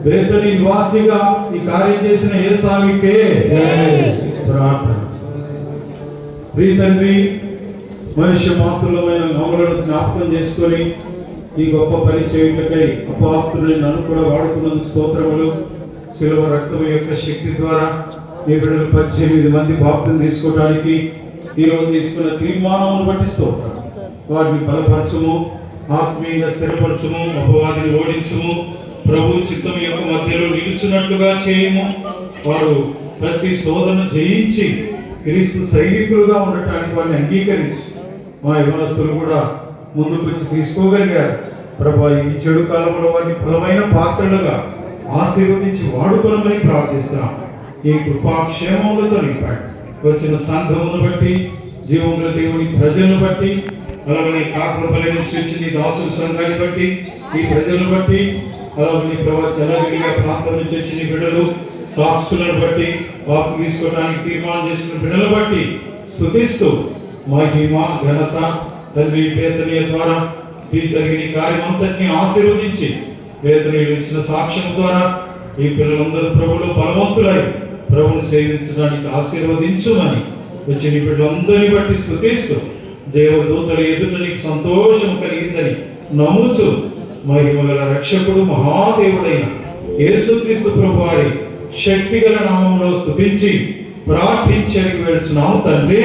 బేతని నివాసిగా ఈ కార్యం చేసిన యేసావికే ప్రార్థన. ప్రియ తండ్రి, మనుష్య మాతృలమైన మమ్మలను జ్ఞాపకం చేసుకొని ఈ గొప్ప పని చేయుటకై అపాత్రులైన నన్ను కూడా వాడుకున్నందుకు స్తోత్రములు. శిలువ రక్తం యొక్క శక్తి ద్వారా ఈ బిడ్డలు 18 మంది బాప్తిసం తీసుకోవడానికి ఈరోజు తీసుకున్న తీర్మానమును బట్టి స్తోత్రం. వారిని బలపరచుము, ఆత్మీయంగా స్థిరపరచుము, అపవాదిని ఓడించుము, ప్రభు చిత్తం యొక్క మధ్యలో నిలుచున్నట్లుగా చేయము. వారు ప్రతి శోధన జయించి క్రీస్తు సైనికులుగా ఉండటానికి వారిని అంగీకరించి మా యవనస్తులు కూడా ముందుకు వచ్చి తీసుకోగలిగారు. ప్రభా, ఈ చెడు కాలంలో వారిని బలమైన పాత్రలుగా ఆశీర్వదించి వాడుకోనమని ప్రార్థిస్తున్నాం. ఈ కృపాక్షేమములతో నింపాడు. వచ్చిన సంఘమును బట్టి, జీవముల దేవుని ప్రజలను బట్టి, అలాగే కాకులపల్లి నుంచి వచ్చిన ఈ దాసుల సంఘాన్ని బట్టి, ఈ ప్రజలను బట్టి, అలాగే ప్రభా చలగిరిగా ప్రాంతం నుంచి వచ్చిన బిడ్డలు సాక్షులను బట్టి, వాపు తీసుకోవడానికి తీర్మానం చేసిన బిడ్డలను బట్టి స్తుతిస్తూ మహిమ ఘనత తండ్రి బేతనీయ ద్వారా జరిగిన కార్యం అంతటినీ ఆశీర్వదించి బేతనీయులు ఇచ్చిన సాక్ష్యం ద్వారా ఈ పిల్లలందరూ ప్రభువులో బలవంతులై ప్రభువును సేవించడానికి ఆశీర్వదించుమని వచ్చిన బిడ్డలందరినీ బట్టి స్తుతిస్తూ దేవదూతల ఎదుట నీకు సంతోషం కలిగిందని నమ్ముచు మహిమగల రక్షకుడు మహాదేవుడైన యేసుక్రీస్తు ప్రభు వారి శక్తిగల నామములో స్తుతించి ప్రార్థించని వేడుచున్నాము తండ్రి.